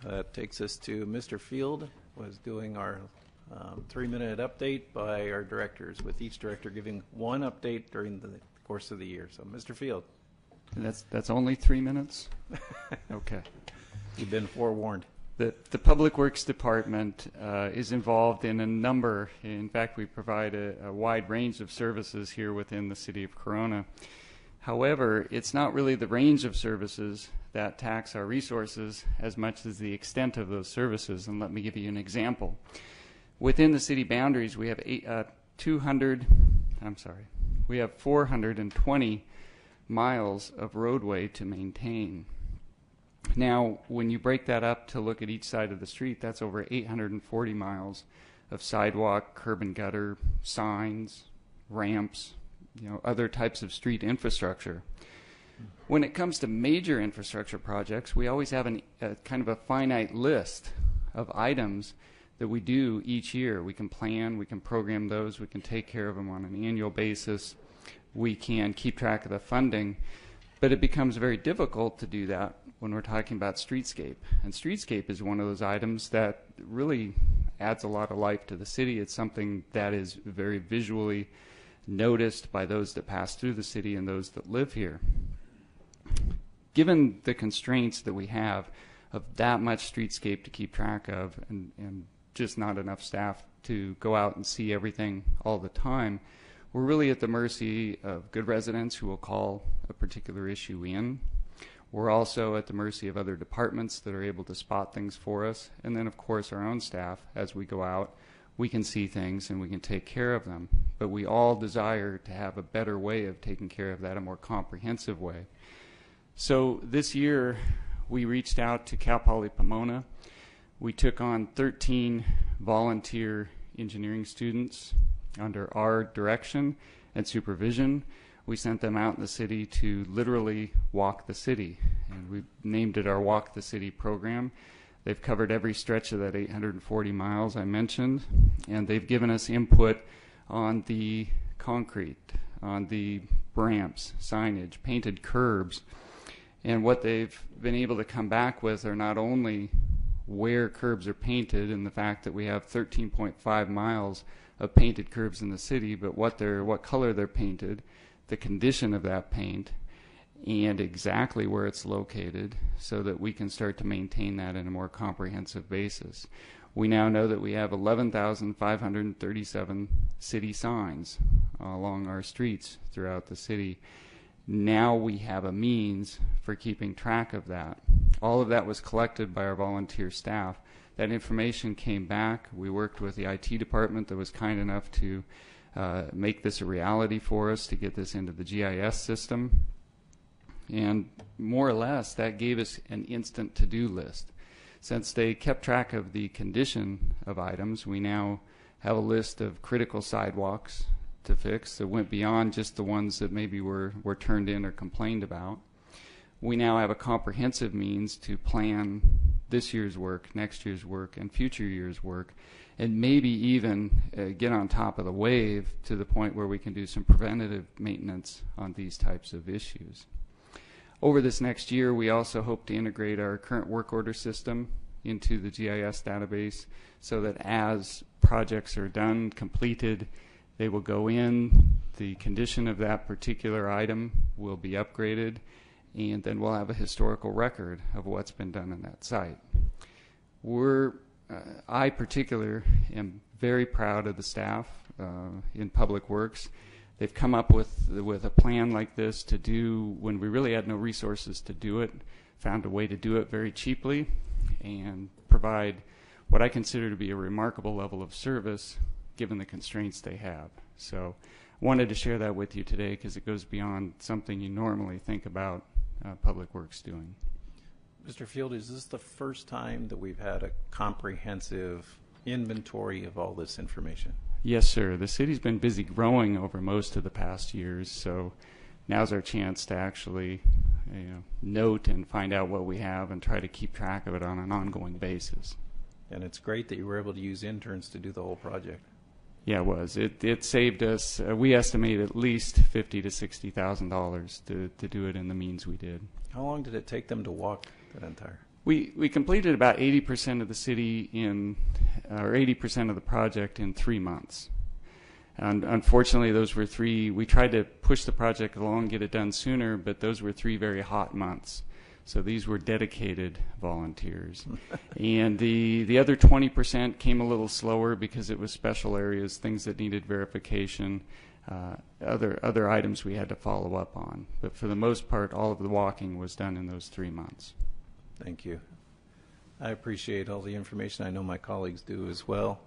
That takes us to Mr. Field, was doing our 3-minute update by our directors, with each director giving one update during the course of the year. So, Mr. Field. That's only 3 minutes? Okay. You've been forewarned. The Public Works Department is involved in a number, in fact, we provide a wide range of services here within the city of Corona. However, it's not really the range of services that tax our resources as much as the extent of those services. And let me give you an example. Within the city boundaries, we have 420 miles of roadway to maintain. Now, when you break that up to look at each side of the street, that's over 840 miles of sidewalk, curb and gutter, signs, ramps, other types of street infrastructure. When it comes to major infrastructure projects, we always have a kind of a finite list of items that we do each year. We can plan, we can program those, we can take care of them on an annual basis, we can keep track of the funding, but it becomes very difficult to do that when we're talking about streetscape. And streetscape is one of those items that really adds a lot of life to the city. It's something that is very visually noticed by those that pass through the city and those that live here. Given the constraints that we have of that much streetscape to keep track of and just not enough staff to go out and see everything all the time, we're really at the mercy of good residents who will call a particular issue in. We're also at the mercy of other departments that are able to spot things for us. And then, of course, our own staff, as we go out, we can see things and we can take care of them. But we all desire to have a better way of taking care of that, a more comprehensive way. So this year, we reached out to Cal Poly Pomona. We took on 13 volunteer engineering students under our direction and supervision. We sent them out in the city to literally walk the city, and we named it our Walk the City program. They've covered every stretch of that 840 miles I mentioned, and they've given us input on the concrete, on the ramps, signage, painted curbs. And what they've been able to come back with are not only where curbs are painted and the fact that we have 13.5 miles of painted curbs in the city, but what color they're painted, the condition of that paint, and exactly where it's located so that we can start to maintain that in a more comprehensive basis. We now know that we have 11,537 city signs along our streets throughout the city. Now we have a means for keeping track of that. All of that was collected by our volunteer staff. That information came back. We worked with the IT department that was kind enough to make this a reality for us, to get this into the GIS system. And more or less, that gave us an instant to-do list. Since they kept track of the condition of items, we now have a list of critical sidewalks to fix that went beyond just the ones that maybe were turned in or complained about. We now have a comprehensive means to plan this year's work, next year's work, and future year's work, and maybe even get on top of the wave to the point where we can do some preventative maintenance on these types of issues. Over this next year, we also hope to integrate our current work order system into the GIS database so that as projects are done, completed, they will go in, the condition of that particular item will be upgraded, and then we'll have a historical record of what's been done in that site. I particularly am very proud of the staff in Public Works. They've come up with a plan like this to do when we really had no resources to do it, found a way to do it very cheaply and provide what I consider to be a remarkable level of service given the constraints they have. So I wanted to share that with you today because it goes beyond something you normally think about Public Works doing. Mr. Field, is this the first time that we've had a comprehensive inventory of all this information? Yes, sir. The city's been busy growing over most of the past years, so now's our chance to actually note and find out what we have and try to keep track of it on an ongoing basis. And it's great that you were able to use interns to do the whole project. Yeah, it was. It saved us, we estimate at least $50,000 to $60,000 to do it in the means we did. How long did it take them to walk that entire? We completed about 80% of the city or 80% of the project in 3 months. And unfortunately, those were we tried to push the project along, get it done sooner, but those were 3 very hot months. So these were dedicated volunteers. And the other 20% came a little slower because it was special areas, things that needed verification, other items we had to follow up on. But for the most part, all of the walking was done in those 3 months. Thank you. I appreciate all the information. I know my colleagues do as well.